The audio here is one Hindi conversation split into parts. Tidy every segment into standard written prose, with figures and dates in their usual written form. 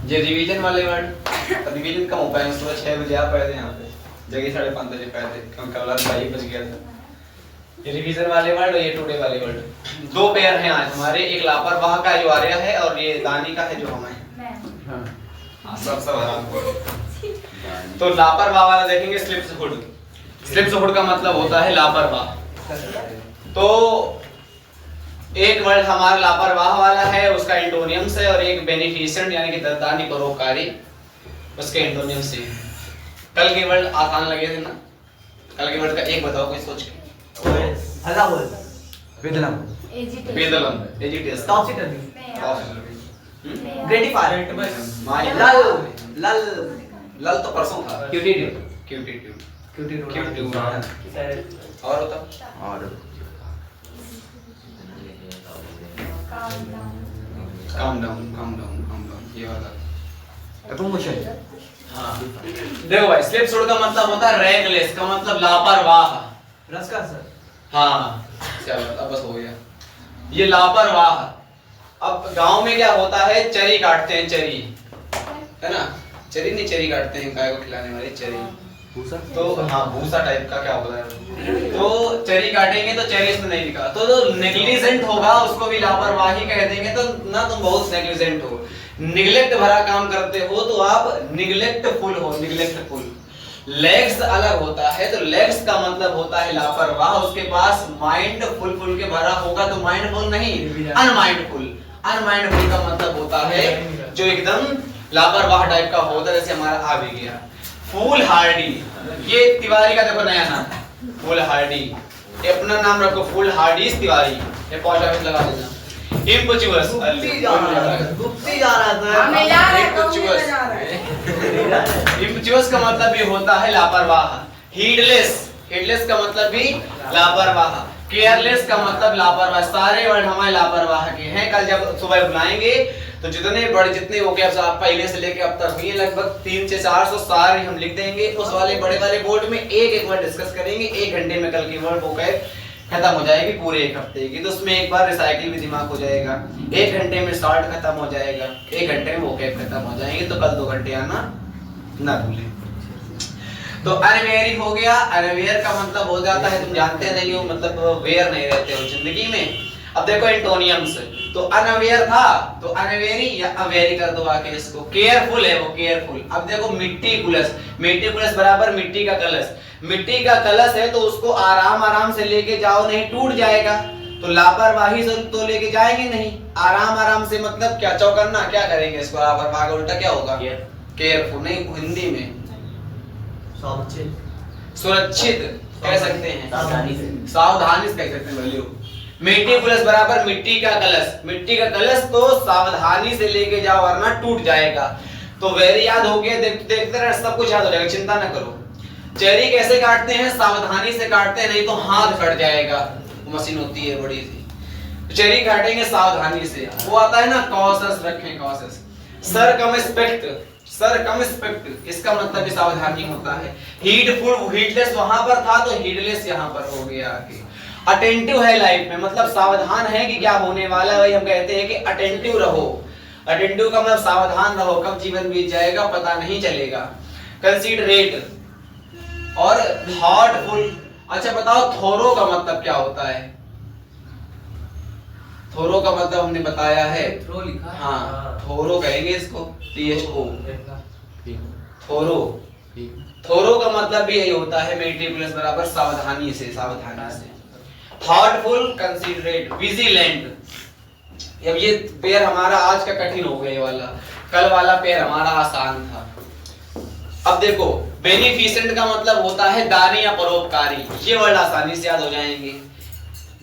ये रिवीजन वाले वर्ड, रिवीजन कम हो पाए सुबह 6 बजे आप आए थे यहाँ पे, जगह 5:30 बजे पाए थे क्योंकि कल रात 2 बज गया था। ये रिवीजन वाले वर्ड और ये टुडे वाले वर्ड, दो पेयर हैं आज हमारे, एक लापरवाह का जो आर्या है और ये दानी का है जो हमें। हाँ सब आराम। तो लापरवाह वाला देखेंगे स्लिप्स हुड। स्लिप्स हुड का मतलब होता है लापरवाह। तो एक वर्ड हमारा लापरवाह वाला है, उसका एंटोनियम्स है, और एक बेनिफिशिएंट यानी कि दानी परोपकारी, उसके एंटोनियम्स है। कल के वर्ड आसान लगे थे ना, कल के वर्ड का एक बताओ कोई सोच के। बेदलम, बेदलम, एजिटेशन, ग्रेटिफाई, लल, लल, लल तो परसों था। क्यूटीट्यूड, क्यूटीट्यूड, क्यूटीट्यूड, और होता और काम डाउन ये वाला। प्रमोशन। हाँ देखो भाई, स्लिप हुड का मतलब होता है रेगलेस, का मतलब लापरवाह। रस का सर। हाँ चलो अब बस हो गया। ये लापरवाह। अब गांव में क्या होता है, चरी काटते हैं, चरी है ना, चरी नहीं, चरी काटते हैं गाय को खिलाने वाली चरी, भूसा। तो हाँ भूसा टाइप का क्या होता है, तो चरी काटेंगे तो चरी इसमें नहीं लिखा, तो जो नेग्लिजेंट होगा उसको भी लापरवाही कह देंगे। तो ना तुम बहुत नेग्लिजेंट हो, निग्लेक्ट भरा काम करते हो तो आप निग्लेक्टफुल हो, निग्लेक्टफुल। लेग्स अलग होता है, तो लेग्स का मतलब होता है लापरवाह, उसके पास माइंड फुल के भरा होगा तो माइंडफुल नहीं, अनमाइंडफुल। अनमाइंडफुल का मतलब होता है जो एकदम लापरवाह टाइप का होता है, जैसे हमारा आ भी गया। फूल हार्डी, ये तिवारी का देखो नया नाम, फूल हार्डी, ये अपना नाम रखो, फूल हार्डी तिवारी, ये पॉइंट ऑफ लगा देना। इम्पचुअस, गुप्ती जा रहा था, हमें जा रहा है, इम्पचुअस का मतलब भी होता है लापरवाह। हीडलेस, हीडलेस का मतलब भी लापरवाह। केयरलेस का मतलब लापरवाह। सारे वर्ड हमारे लापरवाह के हैं। कल जब सुबह बुलाएंगे तो जितने वोकैब्स आप पहले से लेके अब तक हुए लगभग 300 से 400 सारे हम लिख देंगे। उस वाले बड़े वाले बोर्ड में एक वर्ड डिस्कस करेंगे। 1 घंटे में कल की वर्ड वोकैब खत्म हो जाएगी पूरे 1 हफ्ते की। तो उसमें एक बार रिसाइकिल भी दिमाग हो जाएगा, 1 घंटे में शॉर्ट खत्म हो जाएगा, 1 घंटे में वोकैब खत्म हो जाएंगे। तो कल 2 घंटे आना ना भूलें। तो अनवेयर हो गया। अनवेयर का मतलब हो जाता है, तुम जानते नहीं हो, मतलब वेयर नहीं रहते हो जिंदगी में। अब देखो एंटोनियम्स, तो अनअवेयर था तो अनवेरी या अवेरी कर दो आके इसको। केयरफुल है वो, केयरफुल। अब देखो मिट्टीकुलस, मिट्टीकुलस बराबर मिट्टी का कलश। मिट्टी का कलश है तो उसको आराम से लेके जाओ, नहीं टूट जाएगा। तो लापरवाही से तो लेके जाएंगे नहीं, आराम से मतलब क्या चौकन्ना, क्या करेंगे इसको, लापरवाही का उल्टा क्या होगा, केयरफुल। नहीं, हिंदी में सुरक्षित कह सकते हैं, सावधानी से कह सकते हैं। वैल्यू मिट्टीकुलस बराबर मिट्टी का कलश। मिट्टी का कलश तो सावधानी से लेके जाओ वरना टूट जाएगा। तो वेरी याद हो गया, देखते रहे सब कुछ याद हो जाएगा, चिंता ना करो। चेरी कैसे काटते हैं, सावधानी से काटते हैं, नहीं तो हाथ कट जाएगा। मशीन होती है बड़ी सी, चेरी काटेंगे सावधानी से। वो आता है ना कॉशस, रखें कॉशस। सरकमस्पेक्ट, सरकमस्पेक्ट इसका मतलब भी सावधानी होता है। हीडफुल, हीडलेस वहां पर था तो हीडलेस यहां पर हो गया आगे। अटेंटिव है लाइफ में, मतलब सावधान है कि क्या होने वाला है। वही हम कहते हैं कि अटेंटिव रहो। अटेंटिव का मतलब सावधान रहो, कब जीवन बीत जाएगा पता नहीं चलेगा। कंसीडरेट और थॉटफुल। अच्छा बताओ थोरो का मतलब क्या होता है? थोरो का मतलब हमने बताया है, थ्रो लिखा है। हाँ थोरो कहेंगे इसको, THO, थोरो। थोरो का मतलब भी यही होता है, मेटिकुलस बराबर सावधानी से, सावधानी से। Thoughtful, considerate, vigilant. अब ये पेयर हमारा आज का कठिन हो गया वाला, कल वाला पेयर हमारा आसान था। अब देखो बेनिफिशिएंट का मतलब होता है दानी या परोपकारी, ये वर्ड आसानी से याद हो जाएंगे।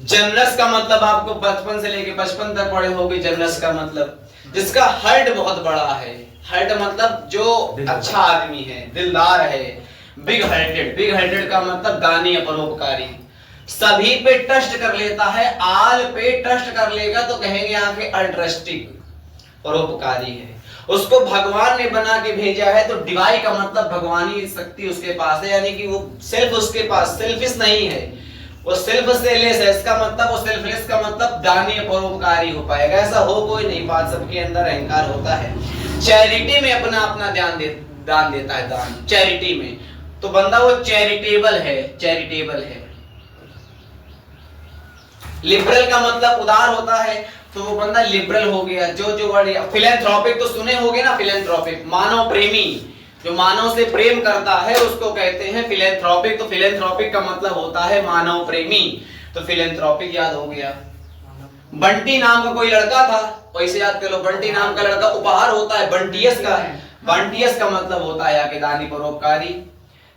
जनरस का मतलब आपको बचपन से लेके 55 तक पढ़े होगे। जनरस का मतलब जिसका हार्ट बहुत बड़ा है। हार्ट मतलब जो अच्छा आदमी है, दिलदार है। बिग हार्टेड, बिग हार्टेड का मतलब दानी या परोपकारी। सभी पे ट्रस्ट कर लेता है, आल पे ट्रस्ट कर लेगा तो कहेंगे आके अल्ट्रस्टिक, परोपकारी है। उसको भगवान ने बना के भेजा है तो डिवाई का मतलब भगवानी शक्ति उसके पास है, यानी कि वो सेल्फ उसके पास, सेल्फिश नहीं है, वो सेल्फ से लेस है। इसका मतलब वो सेल्फलेस का मतलब दानी परोपकारी हो पाएगा। ऐसा हो कोई नहीं, बात सबके अंदर अहंकार होता है। चैरिटी में अपना अपना दान देता है, दान चैरिटी में, तो बंदा वो चैरिटेबल है, चैरिटेबल है। लिबरल का मतलब उदार होता है, तो वो बंदा लिबरल हो गया। जो वर्ड फिलैंथ्रोपिक तो सुने होगे ना, फिलैंथ्रोपिक मानव प्रेमी, जो मानव से प्रेम करता है उसको कहते हैं फिलैंथ्रोपिक। तो फिलैंथ्रोपिक का मतलब होता है मानव प्रेमी, तो फिलैंथ्रोपिक याद हो गया। बंटी नाम का कोई लड़का था, वैसे याद कर लो, बंटी नाम का लड़का उपहार होता है बंटियस का, बंटियस का मतलब होता है आके दानी परोपकारी।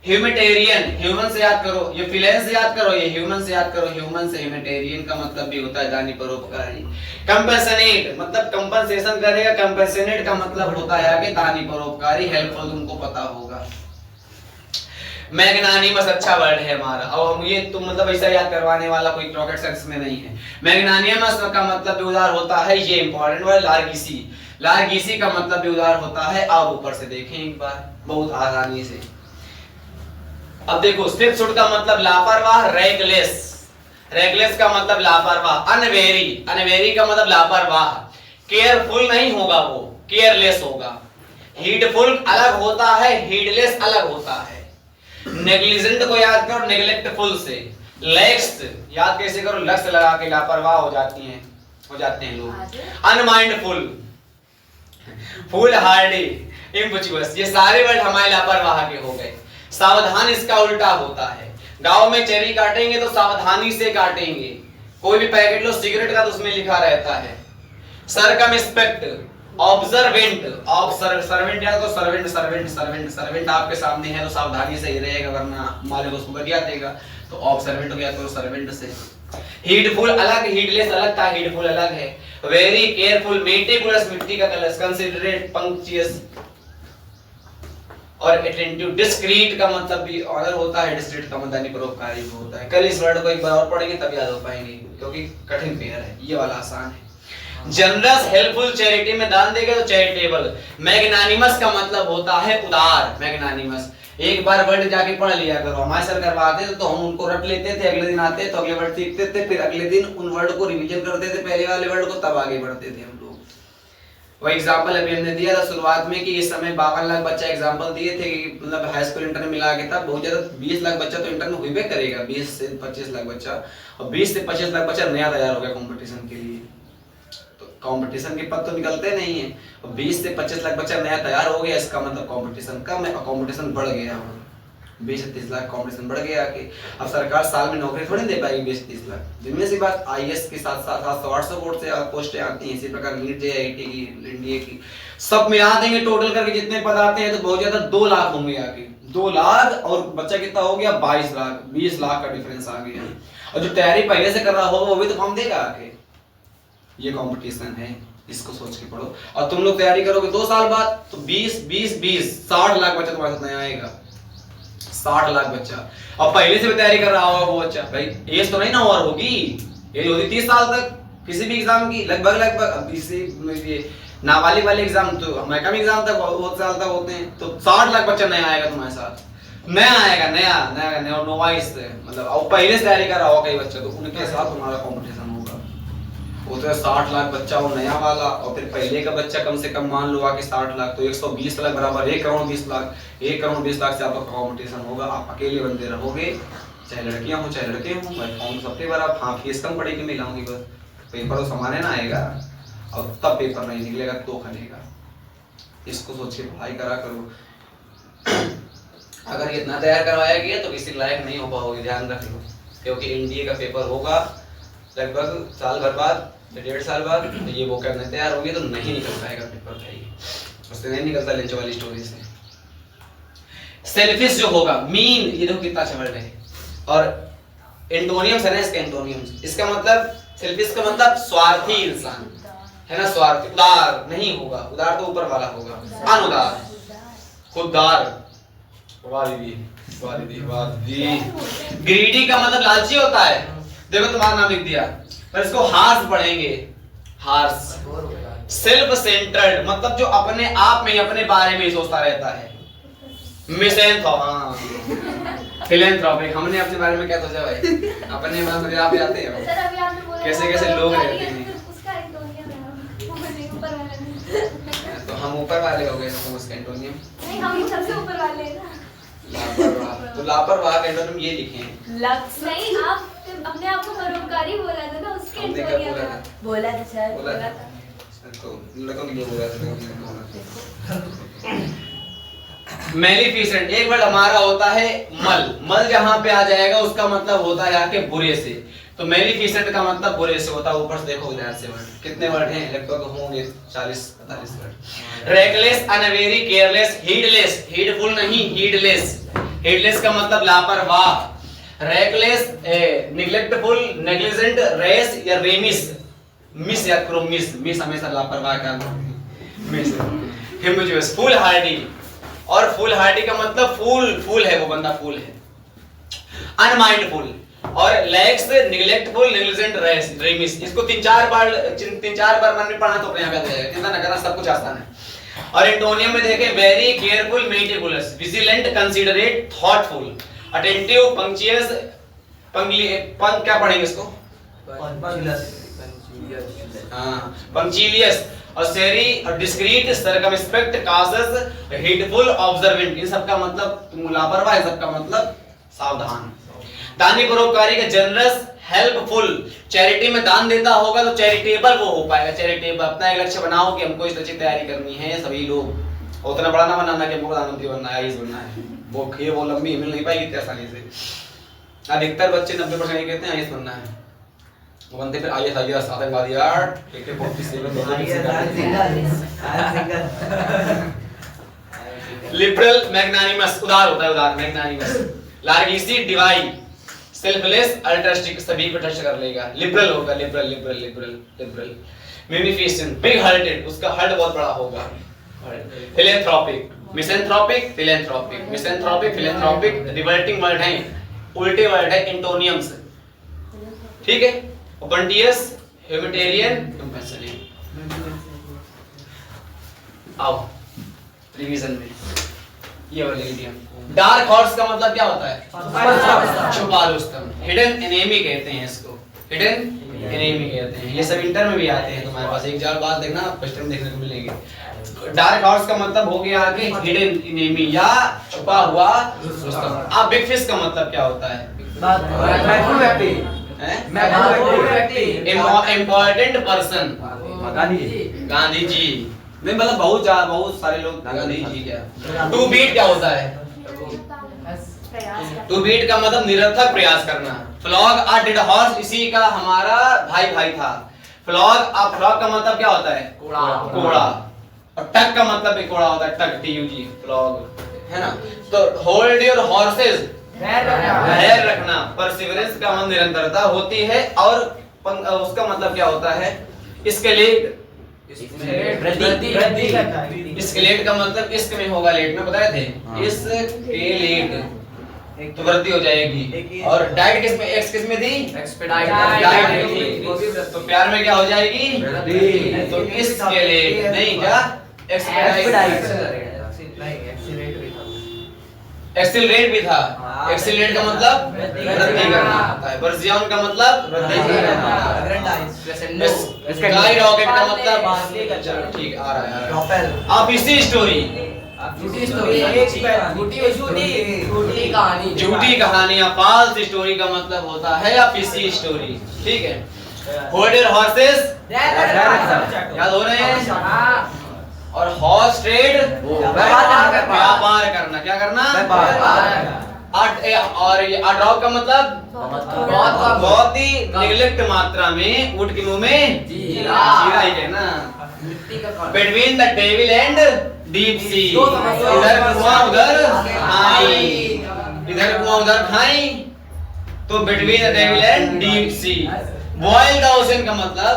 ह्यूमैनिटेरियन, ह्यूमन से याद करो, ये फिलेन से याद करो, ये ह्यूमन से याद करो, ह्यूमन से ह्यूमैनिटेरियन का मतलब भी होता है दानी परोपकारी। कंपेशनेट मतलब कंपनसेशन करेगा, कंपेशनेट का मतलब होता है आगे दानी परोपकारी, हेल्पफुल, तुमको पता होगा। मैग्नानिमस अच्छा वर्ड है हमारा, और हम ये तुम मतलब ऐसा याद करवाने वाला कोई रॉकेट साइंस में नहीं है। मैग्नानिमस का मतलब भी उदार होता है, ये इंपॉर्टेंट वर्ड। लार्गिसी, लार्गिसी का मतलब भी उदार होता है। आप ऊपर से देखें एक बार बहुत आसानी से। अब देखो, स्थित सुट का मतलब लापरवाह, रेगलेस, रेगलेस का मतलब लापरवाह। अनवेरी, अनवेरी का मतलब लापरवाह। केयरफुल नहीं होगा वो, केयरलेस होगा। हीडफुल अलग होता है, हीडलेस अलग होता है। नेग्लिजेंट को याद करो नेग्लेक्टफुल से। लैक्स याद कैसे करो, लक्ष्य लगा के लापरवाह हो जाते हैं लोग। अनमाइंडफुल, फुल हार्डी, इम्पचुअस, ये सारे वर्ड हमारे लापरवाह के हो गए। सावधान इसका उल्टा होता है। गांव में चेरी काटेंगे तो सावधानी से काटेंगे। कोई भी पैकेट लो सिगरेट का तो उसमें लिखा रहता है। सरकमस्पेक्ट, ऑब्जर्वेंट, सर्वेंट याद करो, सर्वेंट सर्वेंट सर्वेंट सर्वेंट आपके सामने है तो सावधानी से ही रहेगा, वरना मालिक उसको गरिया देगा। तो ऑब्जर्वेंट को याद करो सर्वेंट से। हीडफुल अलग, हीडलेस अलग था, हीडफुल अलग है। वेरी केयरफुल, मेटिकुलस मिट्टी का कलर, कंसिडरेट, पंक्चुअस और अटेंटिव। डिस्क्रीट का मतलब भी ऑनर होता है, डिस्क्रीट का मतलब परोपकारी भी होता है। कल इस वर्ड को एक बार और पढ़ेंगे तब याद हो पाएंगे, क्योंकि कठिन पेयर है, ये वाला आसान है। जनरस, हेल्पफुल, चैरिटी में दान देगा तो चैरिटेबल। मैग्नानिमस का मतलब होता है उदार, मैग्नानिमस। एक बार वर्ड जाके पढ़ लिया करो, हमारे सर करवाते थे तो हम उनको रट लेते थे, अगले दिन आते तो अगले वर्ड सीखते थे, फिर अगले दिन उन वर्ड को रिवीजन करते थे, पहले वाले वर्ड को, तब आगे बढ़ते थे हम लोग। वो एग्जांपल अभी हमने दिया था शुरुआत में कि इस समय 52 लाख बच्चा एग्जांपल दिए थे कि मतलब हाई स्कूल इंटर में मिला के था, बहुत ज्यादा 20 लाख बच्चा तो इंटर में हुई करेगा, 20 से 25 लाख बच्चा, और 20 से 25 लाख बच्चा नया तैयार हो गया कंपटीशन के लिए। तो कंपटीशन के पद तो निकलते नहीं है, और 20 से 25 लाख बच्चा नया तैयार हो गया, इसका मतलब कंपटीशन कम है और कंपटीशन बढ़ गया। 20 से 30 लाख कंपटीशन बढ़ गया कि अब सरकार साल में नौकरी थोड़ी दे पाएगी 20 से 30 लाख। जिनमें से बात आईएएस के साथ साथ 700-800 पोस्ट से पोस्टें आती हैं, इसी प्रकार नीट जेआईटी की, एनडीए की, सब मिला देंगे टोटल करके जितने पद आते हैं तो बहुत ज्यादा 2 लाख होंगे आगे। 2 लाख और बच्चा कितना हो गया 22 लाख, 20 लाख का डिफरेंस आ गया। और जो तैयारी पहले से कर रहा होगा वो भी तो फॉर्म देगा आगे। ये कंपटीशन है, इसको सोच के पढ़ो। और तुम लोग तैयारी करोगे 2 साल बाद तो 20 20 20 60 लाख बच्चा तुम्हारे साथ नया आएगा, 60 लाख बच्चा। और पहले से भी तैयारी कर रहा होगा वो बच्चा, भाई एज तो नहीं ना और होगी, एज होती 30 साल तक किसी भी एग्जाम की, लगभग अब इसी ये नाबालिग वाले एग्जाम तो मैकम एग्जाम तक बहुत साल तक होते हैं, तो 60 लाख बच्चा नया आएगा तुम्हारे साथ, नया आएगा, नया नोवाइस मतलब। और पहले से तैयारी कर रहा होगा कई बच्चा, तो उनके साथ तुम्हारा कंपटीशन होगा। वो तो 60 लाख बच्चा वो नया वाला, और फिर पहले का बच्चा कम से कम मान लो आके 60 लाख, तो 120 लाख बराबर 1 करोड़ 20 लाख। 1 करोड़ 20 लाख से आपका कंपटीशन होगा। आप अकेले बंदे रहोगे, चाहे लड़कियां हो चाहे लड़के हो, भाई फॉर्म सबके बराबर। हाँ फीस कम पड़ेगी, मैं लाऊंगी बस, पेपर तो समाने ना आएगा, और तब पेपर नहीं निकलेगा तो खलेगा। इसको सोच के पढ़ाई करा करो। अगर इतना तैयार करवाया गया तो किसी लायक नहीं हो पाओगे, ध्यान रख लो, क्योंकि एनडीए का पेपर होगा लगभग साल भर बाद, 1.5 साल बाद, तो ये वो करने तैयार होंगे तो नहीं निकल पाएगा पेपर भाई, उससे नहीं निकलता लंच वाली स्टोरी से। सेल्फिश जो होगा, मीन, ये देखो कितना अच्छा वर्ड है। और एंटोनियम्स है ना इसके, एंटोनियम्स, इसका मतलब सेल्फिश का मतलब स्वार्थी इंसान है ना, स्वार्थी। उदार नहीं होगा, उदार तो ऊपर वाला होगा, अनुदार, खुददार। वाह दीदी। ग्रीडी का मतलब लालची होता है, देखो तुम्हारा नाम लिख दिया, पर इसको हार्श पढ़ेंगे, हार्श। सेल्फ सेंटर्ड मतलब जो अपने आप में अपने बारे में सोचता रहता है। फिलैंथ्रोपिक, हमने अपने बारे में क्या सोचा भाई, अपने बारे में आप आते हैं कैसे कैसे लोग रहते हैं, तो हम ऊपर वाले हो गए इसको उसका एंटोनियम नहीं, हम सबसे ऊपर वाले हैं ना। लापरवाह। तो लापरवाह का एंटोनियम ये लिखे हैं। लक्स नहीं, आप अपने आप को परोपकारी बोला था ना, उसके हमने क्या एंटोनियम बोला में। था? बोला था सर, बोला बोला था। था। तो लड़कों के लिए बोला था, लड़कों के लिए बोला था। मेलिफिसेंट एक वर्ड हमारा होता है मल। मल जहां पे आ जाएगा उसका मतलब होता है आके बुरे से। तो मेलिफिसेंट का मतलब बुरे से होता है। ऊपर से देखो ध्यान से वर्ड कितने वर्ड हैं, लगभग होंगे 40-45 वर्ड। रेकलेस, अनवेरी, केयरलेस, हीडलेस, हीडफुल नहीं हीडलेस। हीडलेस का मतलब लापरवाह। रेकलेस, निग्लेक्टफुल, नेग्लिजेंट, रेस या रेमिस, मिस या क्रोमिस, मिस हमेशा लापरवाह का मिस। हिम्बुजुअस, फूल हार्डी। और फूल हार्डी का मतलब फूल है, वो बंदा फूल है। अनमाइंडफुल और लैक्स, निग्लेक्टफुल, नेग्लिजेंट, रेस, रेमिस। इसको 3-4 बार मन में पढ़ा तो अपने आप याद हो जाएगा। चिंता न करना, सब कुछ आसान है। और एंटोनियम में देखें very, careful, meticulous, vigilant, considerate, thoughtful, attentive, punctilious, क्या पढ़ेंगे इसको? पंक्चुअलियस और सेरी और discreet, circumspect, cautious, heedful, observant. इन सब का मतलब तुम लापरवाह, सब का मतलब सावधान। दानी परोपकारी का जनरस, हेल्पफुल। चैरिटी में दान देता होगा तो चैरिटेबल वो हो पाएगा। चैरिटेबल अपना एक लक्ष्य बनाओ कि हमको इस लक्ष्य की तैयारी करनी है सभी लोग। उतना बड़ा ना बनाना कि हमको प्रधानमंत्री बनना है, आईएएस बनना है। वो लंबी मिल नहीं पाएगी इतनी आसानी से। अधिकतर बच्चे 90% ये कहते हैं आईएएस बनना है, वो बनते फिर आईएएस आतंकवादी यार लिबरल, मैग्नानिमस, उदार होता है, उदार, magnanimous. Largesse, divine, selfless, altruistic, सभी को टच कर लेगा। लिबरल होगा, लिबरल। मिमिफिकेशन, बिग हार्टेड, उसका हार्ट बहुत बड़ा होगा। Philanthropic, misanthropic, philanthropic, misanthropic, philanthropic, reverting word है, उल्टे वर्ड है एंटोनियम्स। ठीक है। Bounteous, humanitarian, compassionate. आओ रिवीजन में ये वाली इडियम। डार्क हॉर्स का मतलब क्या होता है? छुपा रुस्तम। हिडन एनिमी कहते हैं इसको, हिडन एनिमी कहते हैं। ये सब इंटर में भी आते हैं तुम्हारे पास, एक चार बात देखना, फर्स्ट टाइम देखने को मिलेंगे। डार्क हॉर्स का मतलब हो गया आगे हिडन एनिमी या छुपा हुआ रुस्तम। अब बिग फिश का मतलब क्या होता है? Important person, Gandhi ji. नहीं मतलब बहुत सारे लोग गांधी जी। क्या टू बीट क्या होता है? टू बीट का मतलब निरर्थक प्रयास करना। फ्लॉग अ डेड हॉर्स, इसी का हमारा भाई था। फ्लॉग का मतलब क्या होता है? कोड़ा। और टक का मतलब भी कोड़ा होता है, टक, TUG, फ्लॉग, है ना। तो होल्ड योर हॉर्सेस, धैर्य रखना। परसिवरेंस का मतलब निरंतरता होती है। और उसका मतलब क्या होता है? स्केलेट, स्केलेट का मतलब इश्क में होगा, लेट में बताए थे। स्केलेट तो वृद्धि हो जाएगी। और डाइट किस में, एक्स किस में थी? डाइट थी। तो प्यार में क्या हो जाएगी? तो स्केलेट नहीं, क्या एक्सीलरेट भी था। एक्सीलरेट का मतलब वृद्धि करना होता है। बर्जियन का मतलब वृद्धि करना। स्काई रॉकेट का मतलब ठीक आ रहा है। अब इसी स्टोरी, झूठी कहानी या फॉल्स स्टोरी का मतलब होता है या फिशी स्टोरी। ठीक है। होल्ड योर हॉर्सेस, याद हो रहे हैं। और हॉर्स ट्रेड, व्यापार करना। क्या करना? और ये अड्रॉप का मतलब बहुत ही निग्लेक्ट मात्रा में ऊंट के मुंह में जीरा ही है ना। Between the devil and deep sea, इधर कुआं उधर खाई, इधर कुआं उधर खाई। तो between the devil and deep sea. Boil the ocean का मतलब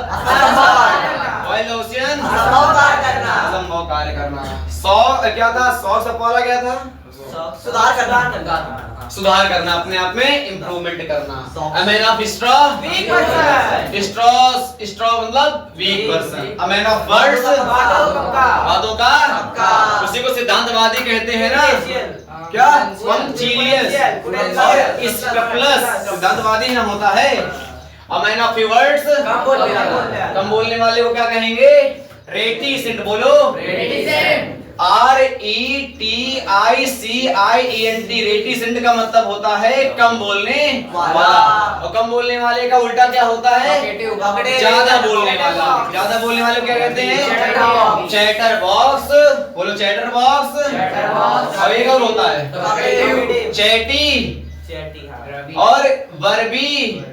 बॉयल द ओशन, असंभव कार्य करना। क्या था? से पहला क्या था? सुधार करना, अपने आप में इंप्रूवमेंट करना। A man of straw, straw मतलब weak person। A man of words, बातों का। उसी को सिद्धांतवादी कहते हैं ना। क्या? Punctilious और scrupulous सिद्धांतवादी ना होता है। A man of few words, कम बोलने वाले को क्या कहेंगे? रेटिसेंट बोलो, RETICIENT। रेटिसेंट का मतलब होता है कम बोलने वाला, और कम बोलने वाले का उल्टा क्या होता है? ज्यादा बोलने वाला। ज्यादा बोलने वाले को क्या कहते हैं? चैटर बॉक्स बोलो, चैटर बॉक्स। और एक और होता है चैटी, और वर्बी,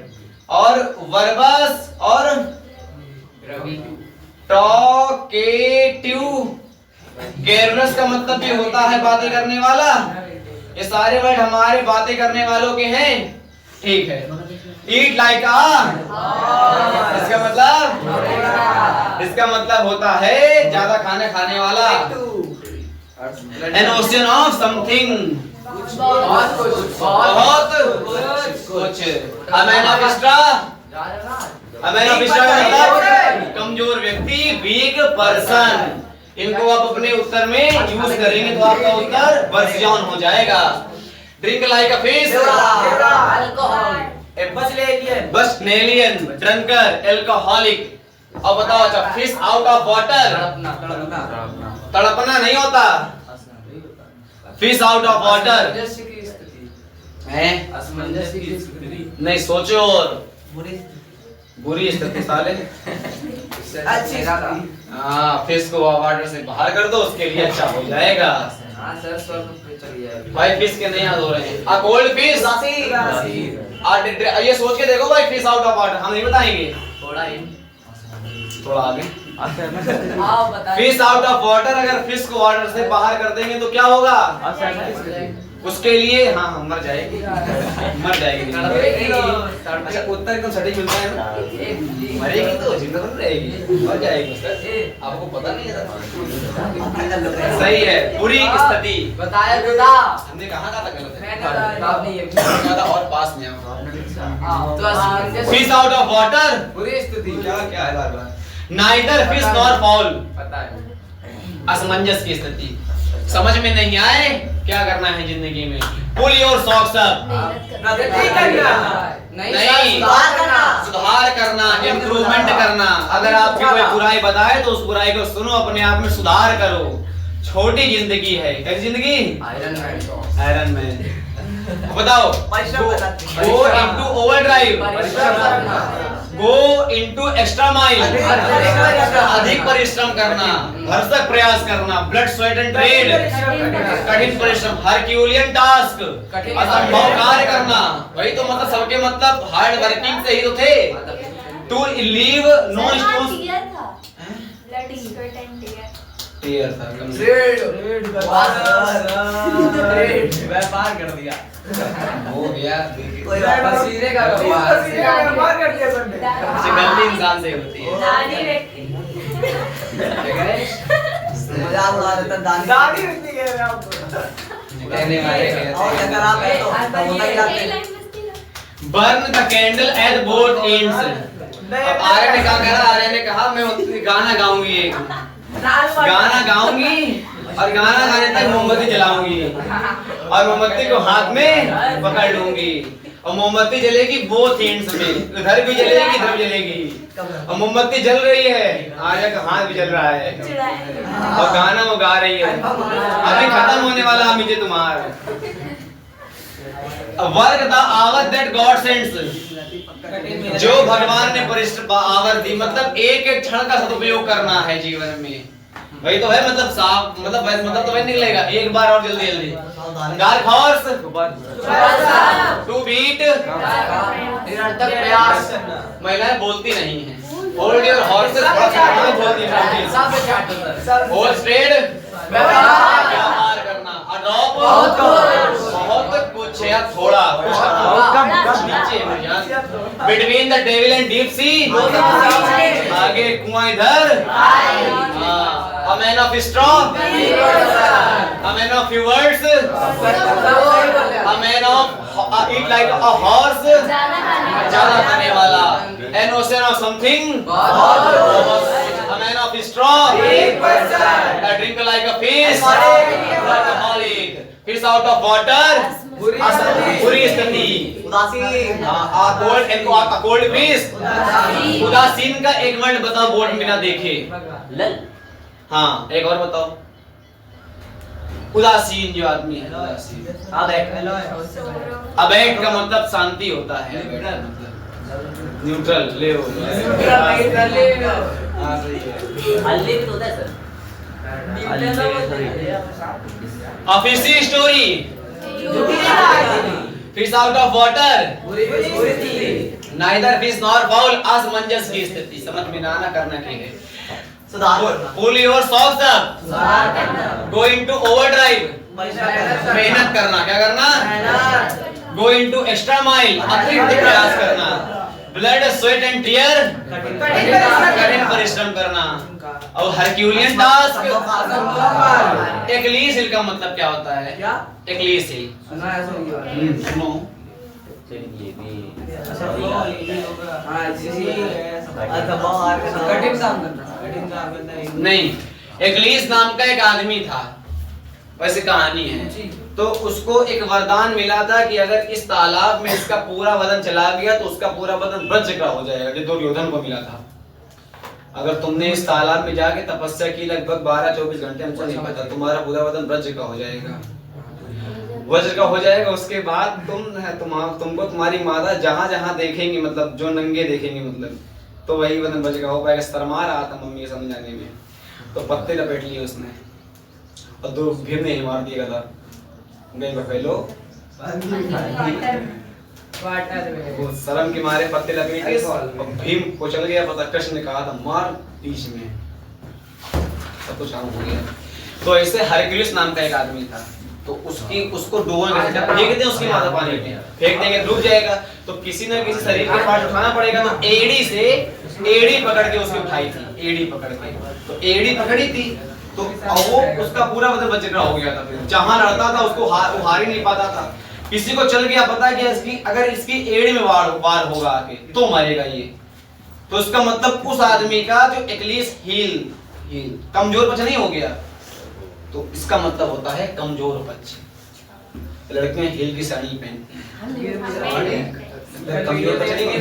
और वर्बस, और टॉकेटिव। गेरनस का मतलब भी होता है बातें करने वाला। ये सारे वर्ड हमारे बातें करने वालों के हैं, ठीक है। ईट लाइक इसका मतलब होता है ज्यादा खाना खाने वाला। एन ओशियन ऑफ समथिंग, बहुत कुछ। Amen of straw, amen of straw का मतलब कमजोर व्यक्ति, वीक पर्सन। इनको आप अपने उत्तर में यूज करेंगे तो आपका उत्तर वर्जियन हो जाएगा। Drink like a fish, bacchanalian, drunkard, alcoholic. अब बताओ, अच्छा फिश आउट ऑफ वाटर, तड़पना नहीं होता। फिश आउट ऑफ वाटर है, नहीं सोचो, और बुरी स्थिति साले। हाँ, फिश को वाटर से बाहर कर दो, उसके लिए अच्छा हो जाएगा। भाई फिश के नहीं याद हो रहे हैं। आ कोल्ड फिश, ये सोच के देखो भाई, फिश आउट ऑफ वाटर हम नहीं बताएंगे, थोड़ा आगे। फिश आउट ऑफ वाटर, अगर फिश को वाटर से बाहर कर देंगे तो क्या होगा? उसके लिए हाँ मर जाएगी, मर जाएगी। अच्छा उत्तर एकदम सटीक मिलता है ना, मरेगी तो जिंदा तो रहेगी, मर जाएगी सर, आपको पता नहीं है। सही है, बुरी स्थिति बताया दादा, हमने कहा था गलत है, मैंने और पास में तो फिश आउट ऑफ वाटर, बुरी स्थिति क्या क्या है बार बार? नाइदर फिश नॉर फाउल, पता है, असमंजस की स्थिति। समझ में नहीं आए क्या करना है जिंदगी में? पुल योर सॉक्स अप, नहीं सुधार करना, इम्प्रूवमेंट करना। अगर आपकी कोई बुराई बताए तो उस बुराई को सुनो, अपने आप में सुधार करो। छोटी जिंदगी है, कैसी जिंदगी? Iron man. बताओ, go into overdrive, go into extra mile, अधिक परिश्रम करना, भरसक प्रयास करना, ब्लड स्वेट एंड ट्रेड, कठिन परिश्रम, हरक्यूलियन टास्क, असंभव कार्य करना। वही तो मतलब सबके मतलब हार्ड वर्किंग से ही तो थे। टू लीव नो स्टोन्स, टीयर था, व्यापार कर दिया, हो गया। पसीने का व्यापार कर दिया तुमने। गलती इंसान से होती है। मजाक उड़ा देता दानी दाढ़ी रखनी कह रहे आप, कहने वाले और अगर आप है तो होता ही आपने burn the candle at both ends. अब आर्य ने कहा, आर्य ने कहा मैं गाना गाऊंगी, एक गाना गाऊंगी और गाना गाने तक मोमबत्ती जलाऊंगी, और मोमबत्ती को हाथ में पकड़ लूंगी, और मोमबत्ती जलेगी बोथ एंड्स में, इधर भी जलेगी इधर भी जलेगी, और मोमबत्ती जल रही है, आर्य का हाथ भी जल रहा है, और गाना वो गा रही है। अभी खत्म होने वाला अमीजे तुम्हारा। Work the hour that God sends, जो भगवान ने आवर दी, मतलब एक एक क्षण का सदुपयोग करना है जीवन में। वही तो है, मतलब साफ मतलब तो वही निकलेगा। एक बार और जल्दी जल्दी। डार्क हॉर्स, टू बीट, निरंतर प्रयास, महिलाएं बोलती नहीं है। होल्ड योर हॉर्सेस, थोड़ा सा बोलती है। होल्ड स्ट्रेट, व्यापार करना। अडॉप, बहुत कुछ है, थोड़ा नीचे है यार। Between the devil and deep सी, आगे कुआं इधर। A man of straw, a man of few words, a man of eat like a horse, ज्यादा खाने वाला। An ocean of something, a man of straw, a drink like a fish, alcoholic, fish out of water, बुरी स्थिति, उदासीन, कोल्ड पीस, उदासीन का एक वर्ड बताओ बोर्ड में बिना देखे। लल, हाँ एक और बताओ। उदासीन जो आदमी है, उदासीन। अबैड का मतलब शांति होता है, न्यूट्रल ले हो। हाँ सही है। हल्ले भी तो होता है sir. A fishy story, fish out of water, neither fish nor bowl, असमंजस की स्थिति, समझ में ना आना करना क्या है। सुधार, pull your socks up, go into overdrive, मेहनत करना, क्या करना, गो इनटू एक्स्ट्रा माइल, अतिरिक्त प्रयास करना, ब्लड स्वेट एंड टीयर, कठिन परिश्रम करना, और हरक्यूलियन टास्क, एक्लीस हिल का मतलब क्या होता है? एक्लीस हिल, सुनो कठिन काम करना। नहीं, एक्लीस नाम का एक आदमी था, वैसे कहानी है। तो उसको एक वरदान मिला था कि अगर इस तालाब में इसका पूरा बदन चला गया तो उसका पूरा बदन वज्र का हो जाएगा, जो दुर्योधन को मिला था। अगर तुमने इस तालाब में जाके तपस्या की लगभग 12-24 घंटे, हमको नहीं पता, तुम्हारा पूरा बदन वज्र का हो जाएगा, वज्र का हो जाएगा। उसके बाद तुमको तुम्हारी माता जहां जहां देखेंगी, मतलब जो नंगे देखेंगे, मतलब तो वही बदन वज्र का हो पाएगा। शर्मा रहा था मम्मी के समझाने में, तो पत्ते लपेट लिए उसने और दो भीम ने मार दिया था, गए बफेलो वो शर्म के मारे पत्ते लपेटे और भीम को चल गया पता। कृष्ण ने कहा था मार बीच में, सब कुछ काम हो गया। तो ऐसे हरक्यूलिस नाम का एक आदमी था, तो उसको डुबोएंगे, जब फेंक दें उसकी माता पानी में, फेंक देंगे डूब जाएगा। तो किसी न किसी शरीर के पार्ट उठाना पड़ेगा। तो एड़ी पकड़ के उसकी उठाई थी, एड़ी पकड़ के, तो एड़ी पकड़ी थी तो वो उसका पूरा बदन वज्र हो गया था। फिर जहां लड़ता था उसको हार ही नहीं पाता था। किसी को चल गया पता कि अगर इसकी एड़ी में वार होगा आके तो मरेगा ये। तो उसका मतलब उस आदमी का जो एक्लीस हील कमजोर पक्ष नहीं हो गया, तो इसका मतलब होता है कमजोर पक्ष। लड़कियां हील की साड़ी पहनती हैं, कमजोर पक्ष नहीं होता,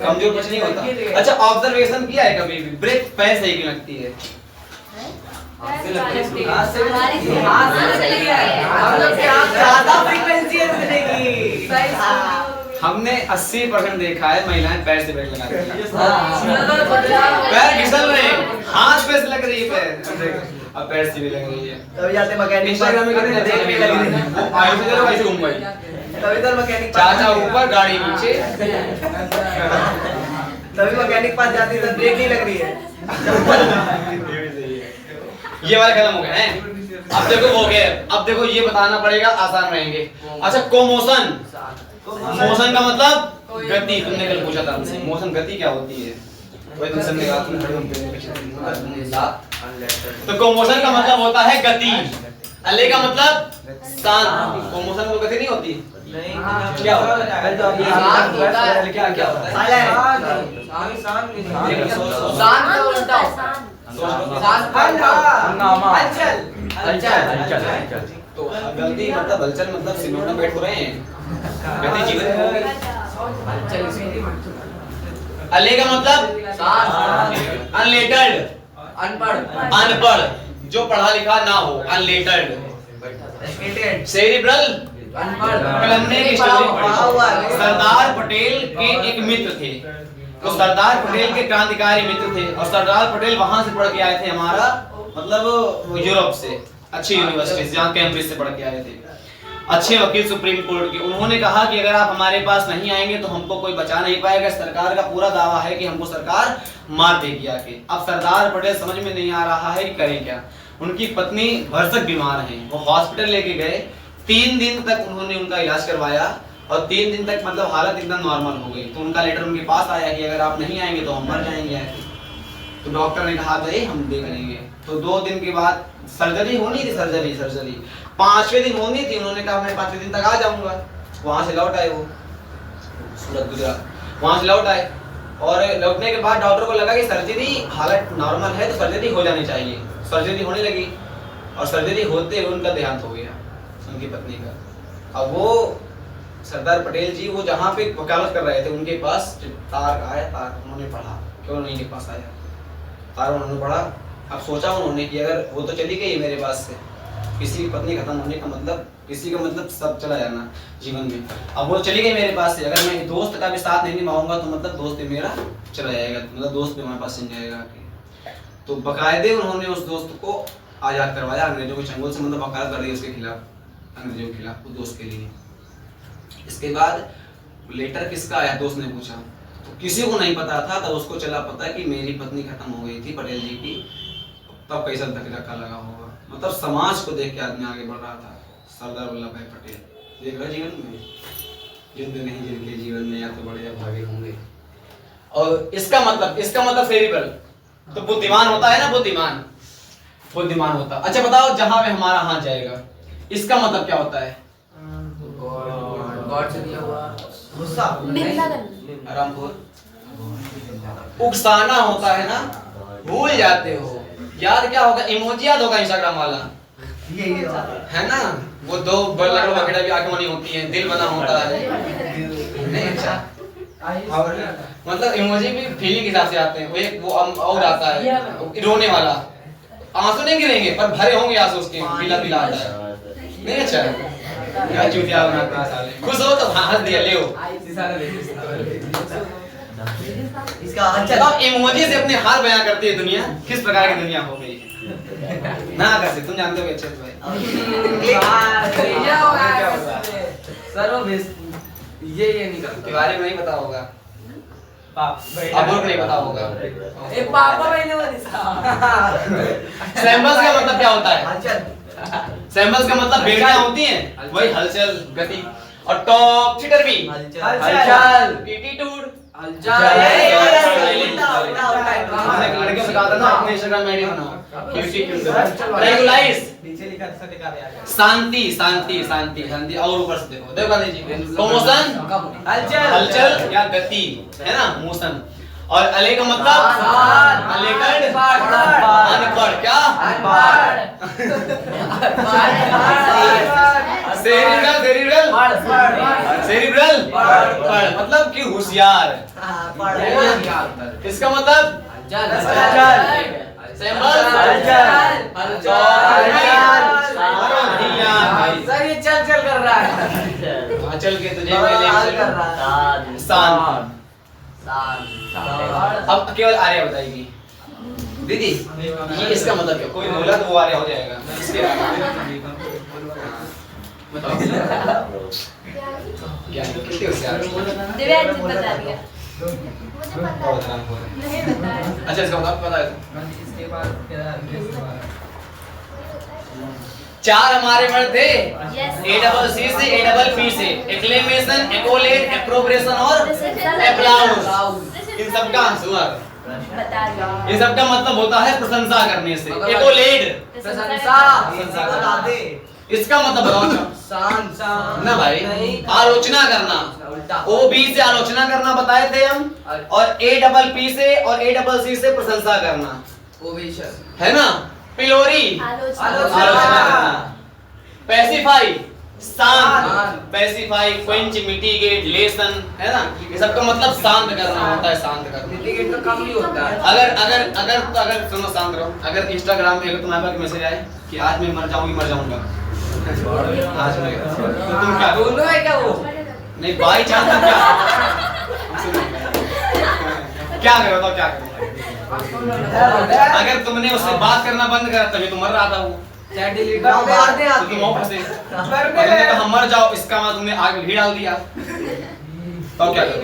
कमजोर पक्ष नहीं होता। अच्छा ऑब्जर्वेशन किया है कभी भी, ब्रेक पैर सही क्यों लगती है? हमने 80% देखा है महिलाएं पैर से ब्रेक लगाती हैं, पैर घिसल रहे हैं, हाथ पे से लग रही है पैर, अब पैर से भी लग रही है। तभी जाते मैकेनिक, इंस्टाग्राम में कितने देख भी लगी थी, वो आयु से जरा वैसे घूम गई, तभी तो मैकेनिक चाचा ऊपर गाड़ी नीचे, तभी मैकेनिक पास जाती तो ब्रेक नहीं लग रही है। ये वाला खत्म हो गया है। अब देखो हो गया, अब देखो ये बताना पड़ेगा, आसान रहेंगे। अच्छा कोमोशन, मोशन का मतलब गति। तुमने कल पूछा था हमसे मोशन गति क्या होती है, वही तुमसे हमने कहा तुम तो कोमोशन का मतलब होता है गति, अले का मतलब शांत। कोमोशन को गति नहीं होती, क्या होता है? क्या होता है? तो गलती मतलब हलचल, मतलब सिनोनिम में बैठ हो रहे हैं, गति जीवन में होगी। अले का मतलब अनलेटर्ड, अनपढ़, जो पढ़ा लिखा ना हो, अनलेटर्ड। सेरिब्रल, कलमने की स्टोरी। सरदार पटेल के एक मित्र थे, तो सरदार पटेल के क्रांतिकारी मित्र थे, और सरदार पटेल वहां से पढ़ के आए थे हमारा मतलब यूरोप से, अच्छी यूनिवर्सिटी से, जहाँ कैम्ब्रिज से पढ़ के आए थे, अच्छे वकील सुप्रीम कोर्ट के। उन्होंने कहा कि अगर आप हमारे पास नहीं आएंगे तो हमको कोई बचा नहीं पाएगा। सरकार का पूरा दावा है कि हमको सरकार मार देगी आके। अब सरदार पटेल समझ में नहीं आ रहा है कि करें क्या। उनकी पत्नी भरसक बीमार है, वो हॉस्पिटल लेके गए। 3 दिन तक उन्होंने उनका इलाज करवाया और 3 दिन तक मतलब हालत एकदम नॉर्मल हो गई। तो उनका लेटर उनके पास आया कि अगर आप नहीं आएंगे तो हम मर जाएंगे। तो डॉक्टर ने कहा भाई हम देख लेंगे। तो 2 दिन के बाद सर्जरी होनी थी, सर्जरी 5वें दिन होनी थी। उन्होंने कहा मैं 5वें दिन तक आ जाऊंगा। वहां से लौट आए, वो सूरत गुजरात, वहां से लौट आए। और लौटने के बाद डॉक्टर को लगा कि सर्जरी हालत नॉर्मल है तो सर्जरी हो जानी चाहिए। सर्जरी होने लगी और सर्जरी होते हुए उनका देहांत हो गया, उनकी पत्नी का। अब वो सरदार पटेल जी वो जहाँ पे वकालत कर रहे थे उनके पास तार आया, तार उन्होंने पढ़ा, क्यों नहीं के पास आया, तार उन्होंने पढ़ा। अब सोचा उन्होंने कि अगर वो तो चली गई मेरे पास से, किसी की पत्नी खत्म होने का मतलब, किसी का मतलब सब चला जाना जीवन में, अब वो चली गई मेरे पास से, अगर मैं दोस्त का भी साथ नहीं निभाऊंगा तो मतलब दोस्त भी मेरा चला जाएगा, मतलब दोस्त भी हमारे पास नहीं जाएगा। तो बकायदे उन्होंने उस दोस्त को आज़ाद करवाया अंग्रेजों के चंगुल से, मतलब वकालत कर दी उसके खिलाफ, अंग्रेजों के खिलाफ, उस दोस्त के लिए। इसके बाद लेटर किसका आया दोस्त ने पूछा, तो किसी को नहीं पता था, तब उसको चला पता कि मेरी पत्नी खत्म हो गई थी पटेल जी की, तब कैसा धक्का लगा होगा। मतलब समाज को देख के आदमी आगे बढ़ रहा था। सरदार वल्लभ भाई पटेल देख रहे जीवन में, युद्ध नहीं जिनके जीवन में या तो बड़े या भागे होंगे। और इसका मतलब सेरिब्रल, तो बुद्धिमान होता है ना, बुद्धिमान होता। अच्छा बताओ जहां पे हमारा हाथ जाएगा, इसका मतलब क्या होता है? गॉड से दिया हुआ गुस्सा, आरामपुर उकसाना होता है ना, भूल जाते हो। याद क्या होगा? इमोजी याद होगा इंस्टाग्राम वाला, ये है ना, वो दो लकड़ वगैरह भी आंखें बनी होती हैं, दिल बना होता है नहीं। अच्छा और मतलब इमोजी भी फीलिंग के हिसाब से आते हैं। वो एक वो और आता है रोने वाला, आंसू नहीं गिरेंगे पर भरे होंगे आंसू, उसके पीला आता है नहीं। अच्छा क्या चूतिया बनाता है साले, खुश हो तो हंस दिया ले हो। इसका अच्छा अब इमोजी से अपने हाल बयां करती है दुनिया, किस प्रकार की दुनिया हो गई है ना कर सकते, तुम जानते हो अच्छे से भाई। सर वो ये नहीं करता, के बारे में नहीं पता होगा, अब को नहीं पता होगा। पापा मैंने सैंपल्स का मतलब क्या होता है? हलचल, सैंपल्स का मतलब बेड़ियां होती हैं, वही हलचल, गति। और टॉप चीटर भी हलचल, एटीट्यूड, लड़कियों से कहा था ना अपने इंस्टाग्राम आईडी बनाओ, रेगुलाइज, नीचे लिखा था दिखा दे आगे, शांति और ऊपर से देखो गांधी जी, प्रमोशन, हलचल या गति, है ना, मोशन। और अले का मतलब अनपढ़, क्या सेरिब्रल मतलब कि होशियार। इसका मतलब सर ये चल कर रहा है, चल के तुझे शांत। अब केवल आर्या बताएगी दीदी, ये इसका मतलब क्या? कोई बोला तो वो आर्या हो जाएगा। इसके क्या कितने होशियार? दिव्यांश जी बता दिया, मुझे पता है, नहीं पता है। अच्छा इसका मतलब पता है? इसके बाद चार हमारे वर्ड थे, Yes. ACC से APP से, एक्लेमेशन, एक्कोलेट, एप्रोप्रिएशन और एप्लाउज। इन सब का आंसर बता दो। इन सब का मतलब होता है प्रशंसा करने से। एक्कोलेट प्रशंसा, बता दे, इसका मतलब बताओ शांत ना भाई, आलोचना करना। उल्टा, OB से आलोचना करना बताए थे हम, और APP से और ACC से प्रशंसा करना, है ना। पिलोरी आलोचना करना, पैसिफाई शांत, पैसिफाई, क्वेंच, मिटिगेट, लेसन, है ना, ये सब का मतलब शांत करना होता है, शांत करना। मिटिगेट तो कम ही होता है। अगर सुनो शांत रहो, अगर इंस्टाग्राम पे अगर तुम्हारे पास मैसेज आए कि आज मैं मर जाऊंगा, आज मैं, तो तुम क्या दोनों है क्या वो? नहीं बाई चांस क्या करो तो क्या करो? अगर तुमने उससे बात करना बंद करा तभी तो मर रहा था वो, चैट डिलीट मार दे तो तुम और फंसे। तुमने कहा मर जाओ, इसका मतलब तुमने आग भी डाल दिया, तो क्या करो?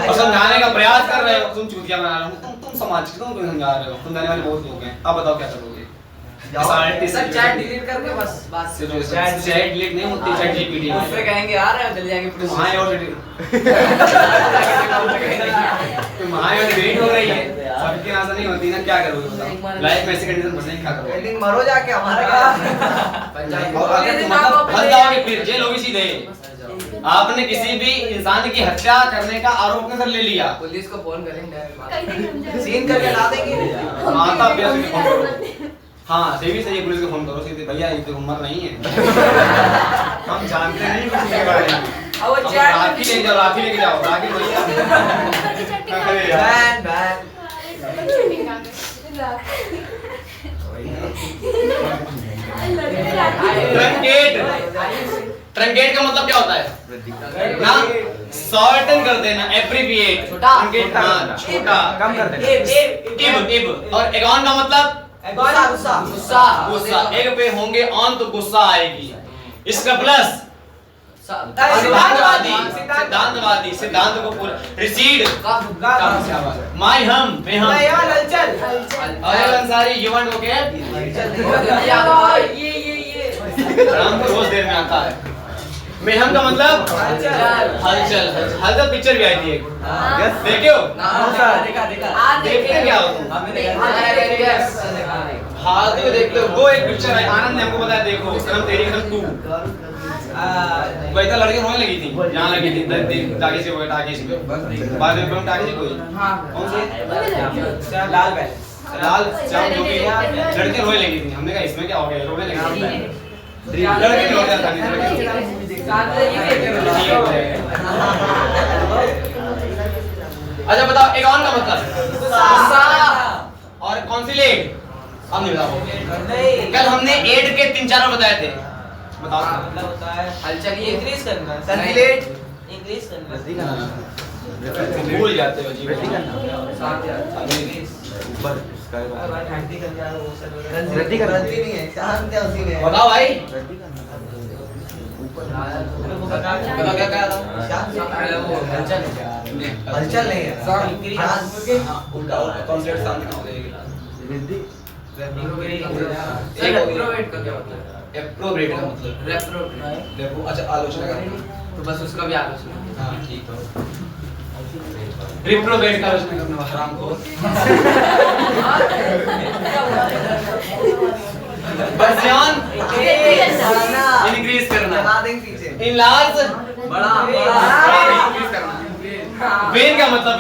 और समझाने का प्रयास कर रहे हो, तुम चूतिया बना रहे हो, तुम समाज को तुम समझा रहे हो, तुम जाने वाले बहुत लोग हैं। अब बताओ क्या करोगे? सर चैट डिलीट करके बस बात से चैट डिलीट नहीं होती, चैट जीपीटी में उससे कहेंगे आ रहे हो चले जाएंगे पुलिस तुम्हारी और तुम्हारी और डिलीट हो रही है, सबकी आशा नहीं होती ना, क्या करोगे बताओ? लाइफ में ऐसी कंडीशन फंसने क्या करोगे? लेकिन मरो जाके हमारा क्या? और अगर तुम मतलब फंस जाओगे फिर जेल होगी सीधे। आपने किसी भी इंसान की हत्या करने का आरोप कर ले लिया, पुलिस को फोन करेंगे, कहीं नहीं समझा। सीन करके ला देंगे। माता पिता से फोन करो, हाँ सही है, पुलिस को फोन करो सीधे, भैया ये तो उम्र नहीं है। हम जानते नहीं कुछ के बारे में। अब वो हम चैट राखी लेके जाओ, राखी लेके जाओ, राखी भैया। अरे यार। बैन ट्रंकेट, ट्रंकेट का मतलब क्या होता है ना? शॉर्टन कर देना, एब्रिविएट। ट्रंकेट हाँ छोटा, कम कर देना। इब। और एगॉन का मतलब गुस्सा गुस्सा। एक पे होंगे ऑन तो गुस्सा आएगी। इसका प्लस सिद्धांतवादी, सिद्धांत को पूरा। रिसीड माय हम, मैं हम। अरे Ansari you want okay? Ram रोज देर में आता है। मेहम का मतलब हलचल। हलचल पिक्चर भी आई थी एक, देखे हो? देखते क्या हो तुम? हाँ तो देखते हो, वो एक पिक्चर है, आनंद ने हमको बताया, देखो सनम तेरी कसम 2। वैसा लड़के रोने लगी थी, यहाँ लगी थी टाकी से, वो टाकी से बाद में फिल्म टाकी से कोई कौन सी लाल बैन लाल श्याम जो कि लड़के रोने लगी थी। हमने कहा इसमें क्या हो गया, रोने लगी लड़के नहीं रोते था, अच्छा बताओ एगॉन का मतलब और कौन सी लेग? अब नहीं बताओ, कल हमने एड के 3-4 बताए थे, बताओ। हलचल ये इंक्रीज करना, सर्कुलेट इंक्रीज करना, भूल जाते हो जी। बताओ भाई, बताओ क्या कहा था? हलचल नहीं है, कॉन्सेप्ट सामने हो जाएगी। रेप्रोवेट का क्या मतलब? एप्रोब्रेट का मतलब देखो, अच्छा आलोचना करना, तो बस उसका भी आलोचना। हाँ ठीक है। रिप्रोवेट का आलोचना करना हराम को। बर्जियन इंक्रीज करना, इनलार्ज बड़ा इंक्रीज करना। वेन का मतलब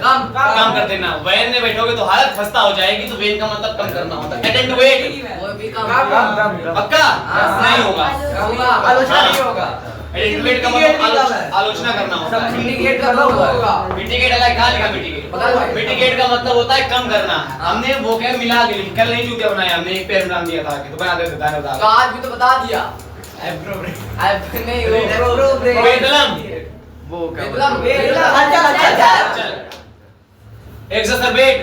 कम कर देना। वैन में बैठोगे तो हालत खस्ता हो जाएगी, तो वेन का मतलब कम करना होता है। एटेंटुएट पक्का नहीं होगा, आलोचना नहीं होगा। एटेंटुएट का मतलब आलोचना करना होता है। मिटिगेट करना होगा। मिटिगेट अलग, कहाँ लिखा मिटिगेट? मिटिगेट का मतलब होता है कम करना। हमने वो क्या मिला के लिखा, कल नहीं चूतिया बनाया हमने, एक पेन नाम दिया था कि तो बना देते थे। आज भी तो बता दिया। एप्रोब्रेट नहीं रेप्रोवेट बेदलम, वो क्या चल एक्सरबेट,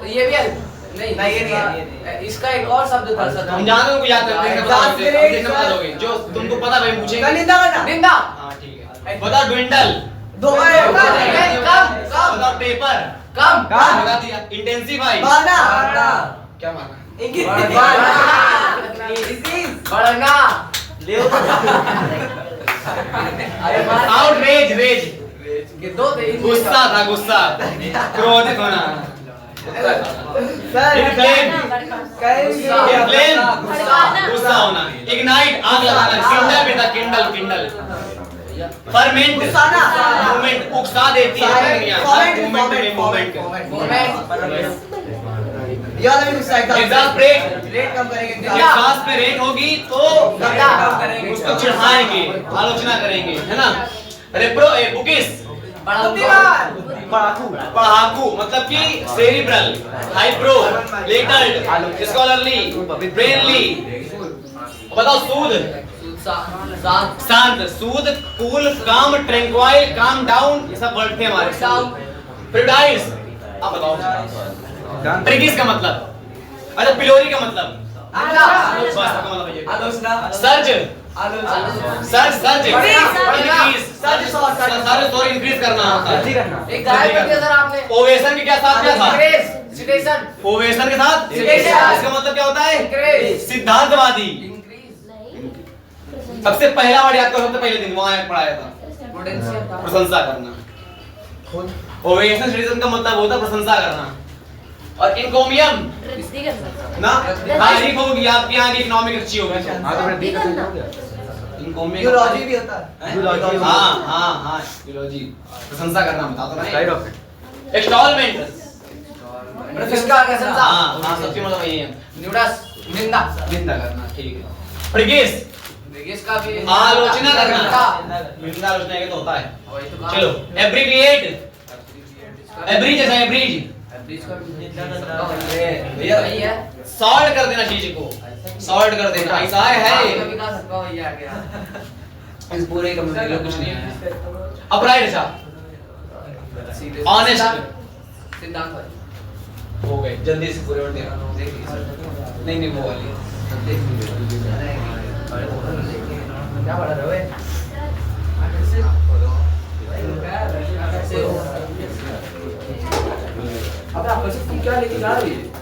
ये भी है नहीं ये नहीं है। इसका एक और शब्द था सर, हम जानते हैं, याद करते हैं, बता दोगे जो तुमको पता भाई पूछेंगे। निंदा हां ठीक है। बताओ ट्विंडल, बताओ टेपर, कम बता दिया। इंटेंसिफाई क्या माना? बढ़ना आउटरेज, रेज ये दो थे। गुस्सा था, गुस्सा क्रोधित होना। इन्फ्लेम, इन्फ्लेम गुस्सा होना। इग्नाइट आग लगाना। किंडल बेटा, किंडल। फर्मेंट मूवमेंट, उकसा देती है दुनिया। मूवमेंट एग्जॉस्परेट, एग्जॉस्ट पे रेट होगी तो उसको चिढ़ाएंगे, आलोचना करेंगे, है ना? रेप्रो बुकिस पढ़ाकू मतलब कि सेरिब्रल, हाइप्रो, लेटल्ड, स्कॉलरली, ब्रेनली। बताओ सूद, शांत, सूद, कूल, काम, ट्रैंक्वाइल, काम डाउन, ये सब वर्ड थे हमारे। प्रेडाइस, आप बताओ। ट्रिगिस का मतलब, अच्छा पिलोरी का मतलब सर्ज, इंक्रीज करना होता है। एक गायब कर दिया सर आपने। ओवेशन के क्या साथ क्या था? सिटेशन। ओवेशन के साथ इसका मतलब क्या होता है? सिद्धांतवादी। सबसे पहला वर्ड याद करो, सबसे पहले दिन वहां पढ़ाया था, प्रशंसा करना। ओवेशन सिटीजन का मतलब होता है प्रशंसा करना। और इनकोमियम ना तारीफ होगी आपकी, यहाँ की इकोनॉमिक अच्छी होगी। यूलॉजी भी होता है। यूलॉजी प्रशंसा करना, बता तो नहीं। एक्सटॉलमेंट इसका प्रशंसा हाँ सबसे मतलब यही है। न्यूडस निंदा निंदा करना, ठीक है। प्रगेश, इसका भी आलोचना करना, निंदा आलोचना के तो होता है। वही तो कहा। चलो एब्रीविएट, एब्री जैसा एब्रीज, भैया वही है सॉर्ट कर देना चीज को, सॉर्ट कर देना, ऐसा है कभी कहा सबका वही आ गया इस पूरे कम्युनिटी में कुछ नहीं है। अपराइट सा, ऑनेस्ट, सिद्धांत भाई हो गए जल्दी से पूरे वर्ड देना। नहीं नहीं वो वाली क्या पढ़ा रहे हो अब आप क्या लेके जा रही है